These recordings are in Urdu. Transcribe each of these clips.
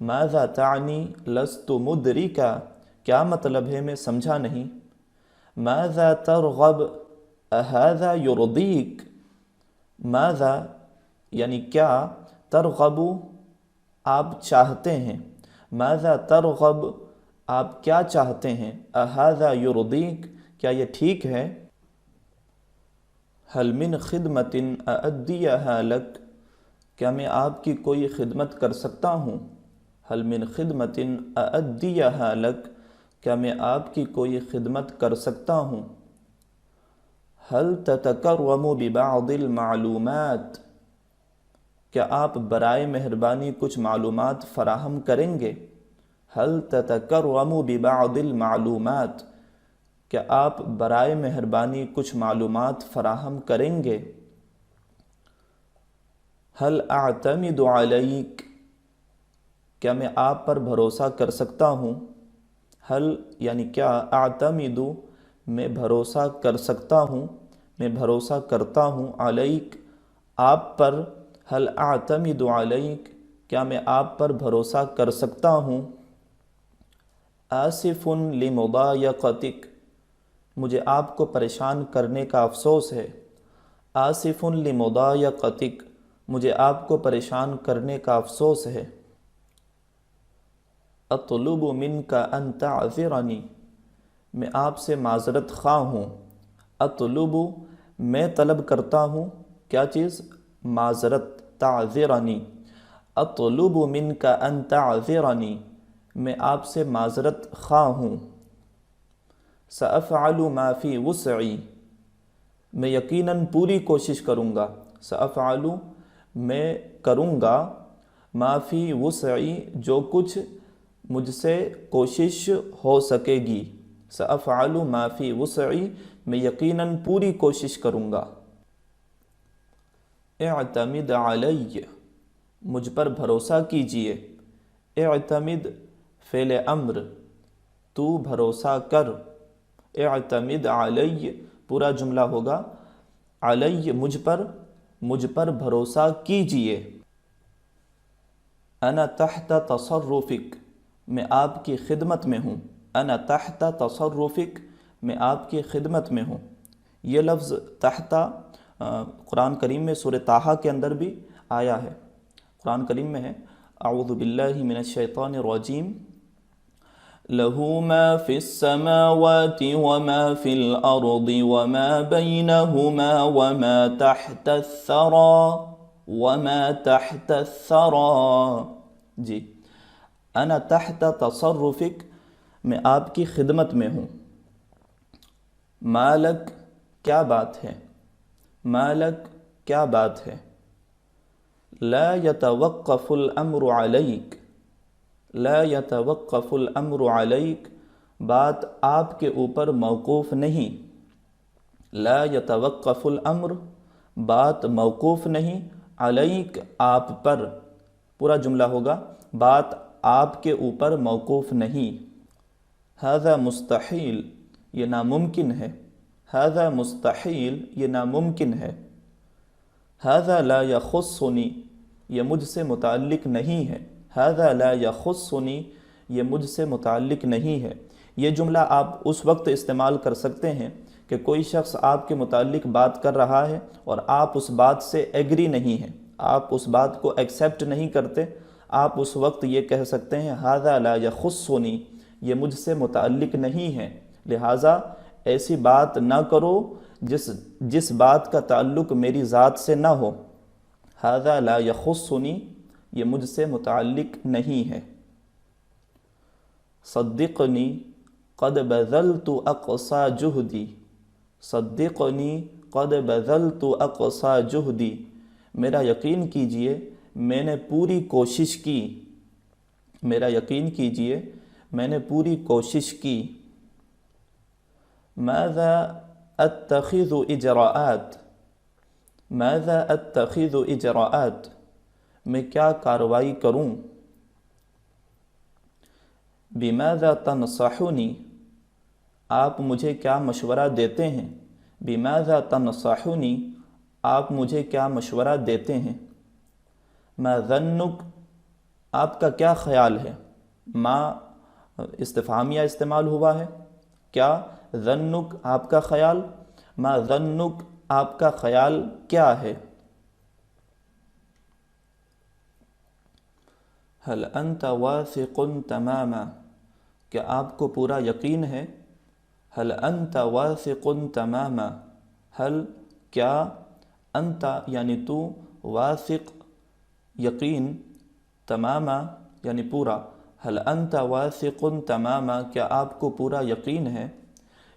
ماذا تعنی لست مدرکا، کیا مطلب ہے میں سمجھا نہیں. ماذا ترغب اہذا یرضیک، ماذا یعنی کیا، ترغب آپ چاہتے ہیں، ماذا ترغب آپ کیا چاہتے ہیں، اہذا یرضیک کیا یہ ٹھیک ہے. حل من خدمت اادیھا لک، کیا میں آپ کی کوئی خدمت کر سکتا ہوں. حل من خدمت اادیھا لک، کیا میں آپ کی کوئی خدمت کر سکتا ہوں. حل تتکرم ببعض المعلومات، کیا آپ برائے مہربانی کچھ معلومات فراہم کریں گے. حل تتکرم ببعض المعلومات، کیا آپ برائے مہربانی کچھ معلومات فراہم کریں گے. حل اعتمد علیک، کیا میں آپ پر بھروسہ کر سکتا ہوں. حل یعنی کیا، اعتمد میں بھروسہ کر سکتا ہوں، میں بھروسہ کرتا ہوں، علیک آپ پر. حل اعتمد علیک، کیا میں آپ پر بھروسہ کر سکتا ہوں. آسف لمضایقتک، مجھے آپ کو پریشان کرنے کا افسوس ہے. آسف لمضایقتک، مجھے آپ کو پریشان کرنے کا افسوس ہے. اطلب منک ان تعذرنی، میں آپ سے معذرت خواہ ہوں. اطلب میں طلب کرتا ہوں، کیا چیز، معذرت. تعذرنی، اطلب منک ان تعذرنی، میں آپ سے معذرت خواہ ہوں. سأفعل ما فی وسعی، میں یقیناً پوری کوشش کروں گا. سأفعل میں کروں گا، ما فی وسعی جو کچھ مجھ سے کوشش ہو سکے گی. سأفعل ما فی وسعی، میں یقیناً پوری کوشش کروں گا. اعتمد علی، مجھ پر بھروسہ کیجئے. اعتمد فعل امر، تو بھروسہ کر. اعتمد علی پورا جملہ ہوگا، علی مجھ پر بھروسہ کیجئے. انا تحت تصرفک، میں آپ کی خدمت میں ہوں. انا تحت تصرفک، میں آپ کی خدمت میں ہوں. یہ لفظ تحت قرآن کریم میں سورہ طٰہٰ کے اندر بھی آیا ہے. قرآن کریم میں ہے، اعوذ باللہ من الشیطان الرجیم، لہ ما فی السماوات وما فی الارض وما بینہما وما تحت الثری، وما تحت الثری. جی، انا تحت تصرفک، میں آپ کی خدمت میں ہوں. مالک کیا بات ہے، مالک کیا بات ہے. لا یتوقف الامر علیک، لا یتوقف الامر علیک بات آپ کے اوپر موقوف نہیں. لا یتوقف الامر بات موقوف نہیں، علیک آپ پر. پورا جملہ ہوگا، بات آپ کے اوپر موقوف نہیں. ھذا مستحیل، یہ ناممکن ہے. ھذا مستحیل، یہ ناممکن ہے. ھذا لا یخصنی، یہ مجھ سے متعلق نہیں ہے. ھذا لا یخصنی، یہ مجھ سے متعلق نہیں ہے. یہ جملہ آپ اس وقت استعمال کر سکتے ہیں کہ کوئی شخص آپ کے متعلق بات کر رہا ہے اور آپ اس بات سے ایگری نہیں ہیں، آپ اس بات کو ایکسیپٹ نہیں کرتے. آپ اس وقت یہ کہہ سکتے ہیں، ھذا لا یخصنی، یہ مجھ سے متعلق نہیں ہے، لہٰذا ایسی بات نہ کرو جس بات کا تعلق میری ذات سے نہ ہو. ھذا لا یخصنی، یہ مجھ سے متعلق نہیں ہے. صدقنی قد بذلت اقصی جہدی، صدقنی قد بذلت اقصی جہدی، میرا یقین کیجئے میں نے پوری کوشش کی. میرا یقین کیجئے میں نے پوری کوشش کی. ماذا اتخذ اجراءات، ماذا اتخذ اجراءات، میں کیا کارروائی کروں. بماذا تنصحنی، آپ مجھے کیا مشورہ دیتے ہیں. بماذا تنصحنی، آپ مجھے کیا مشورہ دیتے ہیں. ما ظنک، آپ کا کیا خیال ہے؟ ما استفہامیہ استعمال ہوا ہے، کیا، ظنک آپ کا خیال، ما ظنک آپ کا خیال کیا ہے؟ هل انت واثق تماما، کیا آپ کو پورا یقین ہے؟ هل انت واثق تماما، هل کیا، انت یعنی تو، واثق یقین، تماما یعنی پورا، هل انت واثق تماما کیا آپ کو پورا یقین ہے؟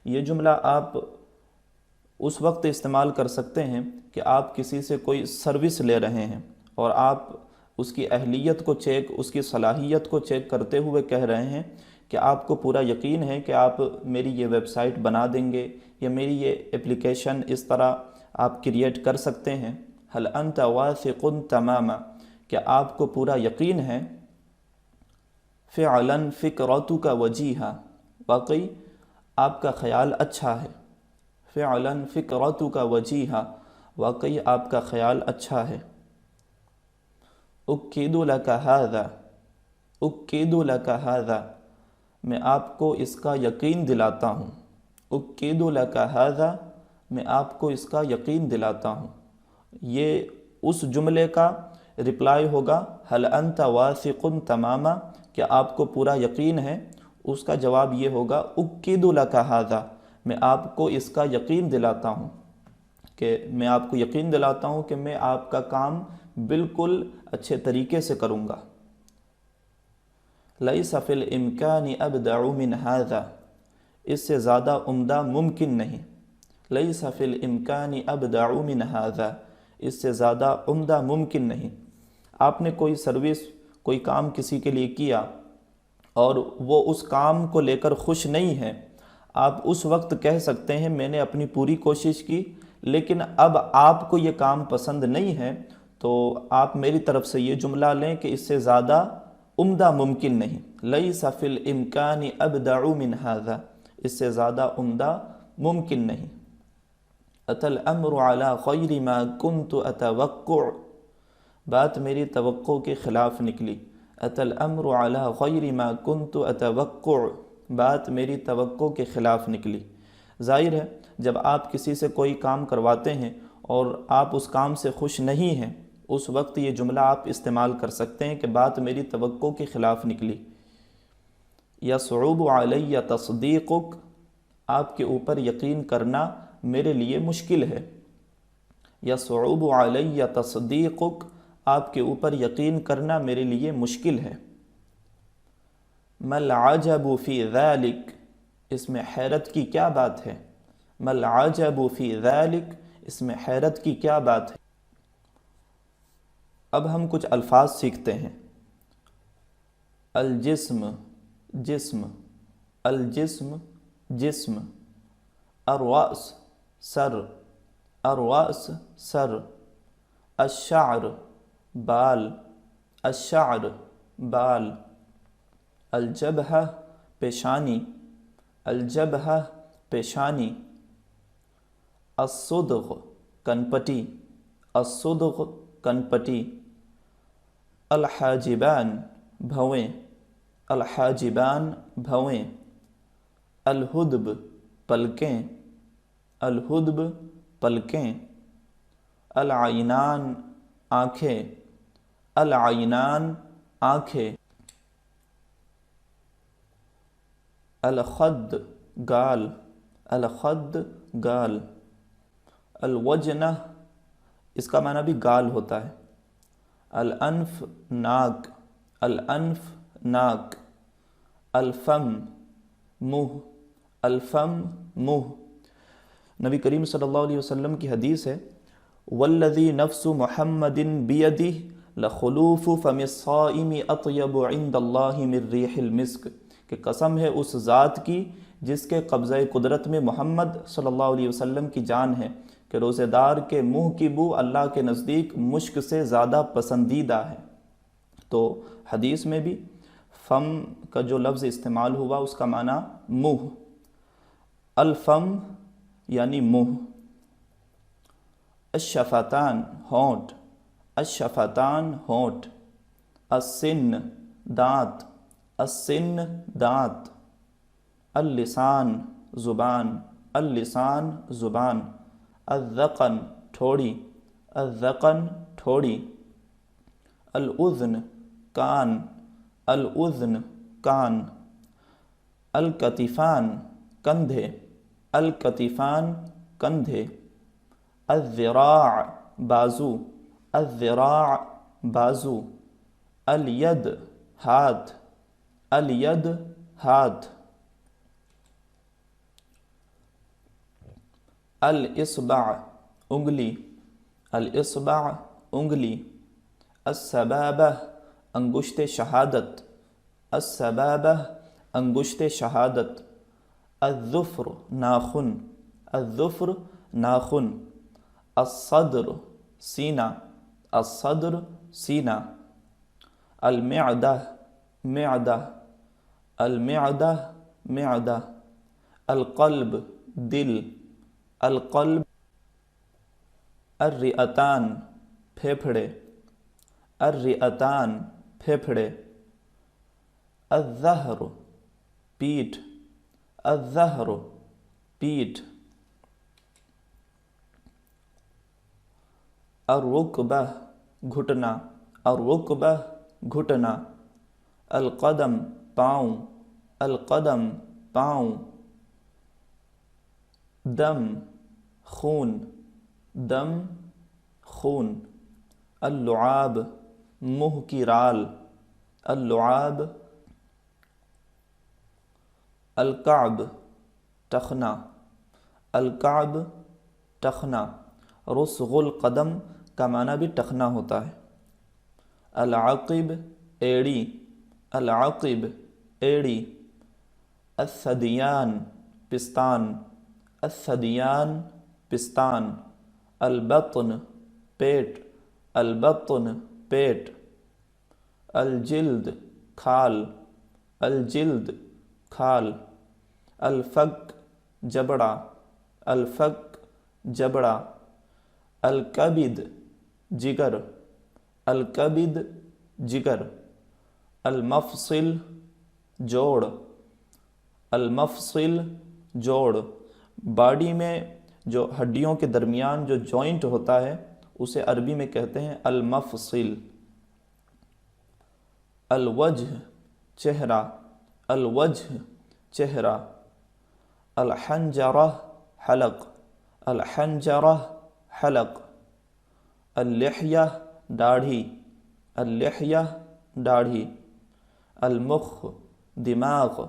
یہ جملہ آپ اس وقت استعمال کر سکتے ہیں کہ آپ کسی سے کوئی سروس لے رہے ہیں اور آپ اس کی اہلیت کو چیک، اس کی صلاحیت کو چیک کرتے ہوئے کہہ رہے ہیں کہ آپ کو پورا یقین ہے کہ آپ میری یہ ویب سائٹ بنا دیں گے یا میری یہ اپلیکیشن اس طرح آپ کریٹ کر سکتے ہیں۔ هل انت واثق تماما کیا آپ کو پورا یقین ہے؟ فعلا فکرتک وجیہا، واقعی آپ کا خیال اچھا ہے۔ فعلا فکرتک وجیہا، واقعی آپ کا خیال اچھا ہے۔ اکید لک ھذا، اکید لک ھذا میں آپ کو اس کا یقین دلاتا ہوں۔ اکید لک ھذا میں آپ کو اس کا یقین دلاتا ہوں۔ یہ اس جملے کا رپلائی ہوگا هل انت واثق تماما کیا آپ کو پورا یقین ہے، اس کا جواب یہ ہوگا اکید لک ھذا میں آپ کو اس کا یقین دلاتا ہوں، کہ میں آپ کو یقین دلاتا ہوں کہ میں آپ کا کام بالکل اچھے طریقے سے کروں گا۔ لیس فی الامکان ابدع من ھذا، اس سے زیادہ عمدہ ممکن نہیں۔ لیس فی الامکان ابدع من ھذا، اس سے زیادہ عمدہ ممکن نہیں۔ آپ نے کوئی سروس، کوئی کام کسی کے لیے کیا اور وہ اس کام کو لے کر خوش نہیں ہے، آپ اس وقت کہہ سکتے ہیں میں نے اپنی پوری کوشش کی لیکن اب آپ کو یہ کام پسند نہیں ہے، تو آپ میری طرف سے یہ جملہ لیں کہ اس سے زیادہ عمدہ ممکن نہیں۔ لیس فی الامکان ابدع من ھذا، اس سے زیادہ عمدہ ممکن نہیں۔ اتی الامر علی غیر ما کنت اتوقع، بات میری توقع کے خلاف نکلی۔ اتی الامر علی غیر ما کنت اتوقع، بات میری توقع کے خلاف نکلی۔ ظاہر ہے جب آپ کسی سے کوئی کام کرواتے ہیں اور آپ اس کام سے خوش نہیں ہیں، اس وقت یہ جملہ آپ استعمال کر سکتے ہیں کہ بات میری توقع کے خلاف نکلی۔ یصعب علی تصدیقک، آپ کے اوپر یقین کرنا میرے لیے مشکل ہے۔ یصعب علی تصدیقک، آپ کے اوپر یقین کرنا میرے لیے مشکل ہے۔ ما العجب فی ذلک، اس میں حیرت کی کیا بات ہے؟ ما العجب فی ذلک، اس میں حیرت کی کیا بات ہے؟ اب ہم کچھ الفاظ سیکھتے ہیں۔ الجسم جسم، الجسم جسم، الرأس سر، الرأس سر، الشعر بال، الشعر بال، الجبہہ پیشانی، الجبہہ پیشانی، الصدغ کنپٹی، الصدغ کنپٹی، الحاجبان بھویں، الحاجبان بھویں، الہدب پلکیں، الہدب پلکیں، العینان آنکھیں، العینان آنکھیں، الخد گال، الخد گال، الوجنہ اس کا معنی بھی گال ہوتا ہے، الانف ناک، الانف ناک، الفم منہ، الفم منہ۔ نبی کریم صلی اللہ علیہ وسلم کی حدیث ہے والذی نفس محمد بیدہ لخلوف فم الصائم اطیب عند اللہ من ریح المسک، کہ قسم ہے اس ذات کی جس کے قبضہ قدرت میں محمد صلی اللہ علیہ وسلم کی جان ہے کہ روزہ دار کے منہ کی بو اللہ کے نزدیک مشک سے زیادہ پسندیدہ ہے۔ تو حدیث میں بھی فم کا جو لفظ استعمال ہوا اس کا معنی منہ، الفم یعنی منہ، الشفتان ہونٹ، الشفتان ہونٹ، السن دانت، السن دانت، اللسان زبان، اللسان زبان، الذقن ٹھوڑی، الذقن ٹھوڑی، الاذن کان، الاذن کان، الکتفان کندھے، الکتفان کندھے، الذراع بازو، الذراع بازو، الید ہاتھ، الید ہاتھ، الاصبع انگلی، الاصبع انگلی، السبابہ انگشت شہادت، السبابہ انگشت شہادت، الظفر ناخن، الظفر ناخن، الصدر سینہ، الصدر سینہ، المعدہ معدہ، المعدہ معدہ، القلب دل، القلب، الرئتان پھیپھڑے، الرئتان پھیپھڑے، الظہر پیٹھ، الظہر پیٹھ، الرکبہ گھٹنا، الرکبہ گھٹنا، القدم پاؤں، القدم پاؤں، دم خون، دم خون، اللعاب منہ کی رال، اللعاب، الکعب ٹخنا، الکعب ٹخنا، رسغ القدم کا معنی بھی ٹخنا ہوتا ہے، العقب ایڑی، العقب ایڑی، الثدیان پستان، الثدیان پستان، البطن پیٹ، البطن پیٹ، الجلد کھال، الجلد کھال، الفک جبڑا، الفک جبڑا، الکبد جگر، الکبد جگر، المفصل جوڑ، المفصل جوڑ، باڈی میں جو ہڈیوں کے درمیان جو جوائنٹ ہوتا ہے اسے عربی میں کہتے ہیں المفصل، الوجہ چہرہ، الوجہ چہرہ، الحنجرہ حلق، الحنجرہ حلق، اللحیہ داڑھی، اللحیہ داڑھی، المخ دماغ،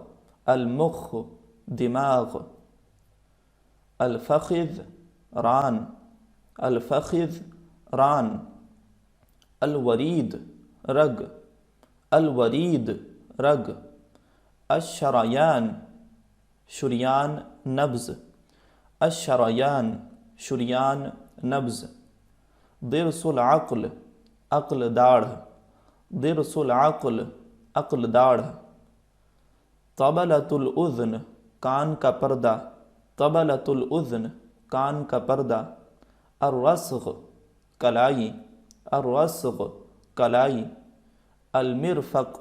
المخ دماغ، الفخذ ران، الفخذ ران، الورید رگ، الورید رگ، الشریان شریان نبض، الشریان شریان نبض، ضرس العقل عقل داڑھ، ضرس العقل عقل داڑھ، طبلۃ الاذن کان کا پردہ، طبلۃ الاذن کان کا پردہ، الرسغ کلائی، الرسغ کلائی، المرفق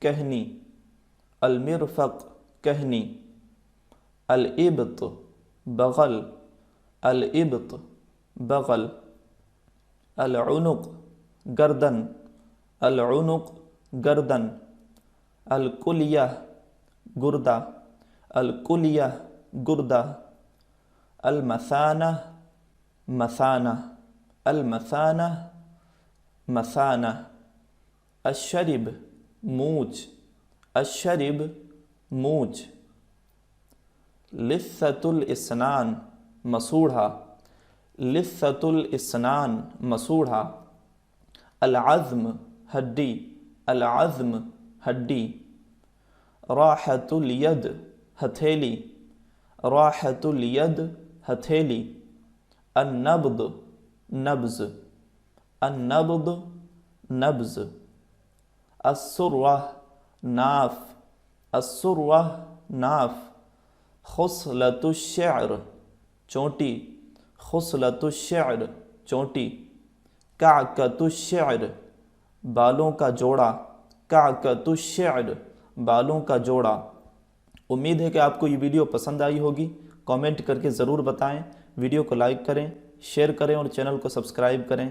کہنی، المرفق کہنی، الابط بغل، الابط بغل، العنق گردن، العنق گردن، الکلیہ گردہ، الکلیہ گردہ، المثانہ مثانہ، المثانہ مثانہ، الشرب مونچھ، الشرب مونچھ، لثۃ الاسنان مسوڑھا، لثۃ الاسنان مسوڑھا، العظم ہڈی، العظم ہڈی، راحۃ الید ہتھیلی، راحۃ الید ہتھیلی، النبض نبض، النبض نبض، السروہ ناف، السروہ ناف، خصلۃ الشعر چونٹی، خصلۃ الشعر چونٹی، کعکۃ الشعر بالوں کا جوڑا، کعکۃ الشعر، بالوں کا جوڑا۔ امید ہے کہ آپ کو یہ ویڈیو پسند آئی ہوگی، کامنٹ کر کے ضرور بتائیں، ویڈیو کو لائک کریں، شیئر کریں اور چینل کو سبسکرائب کریں۔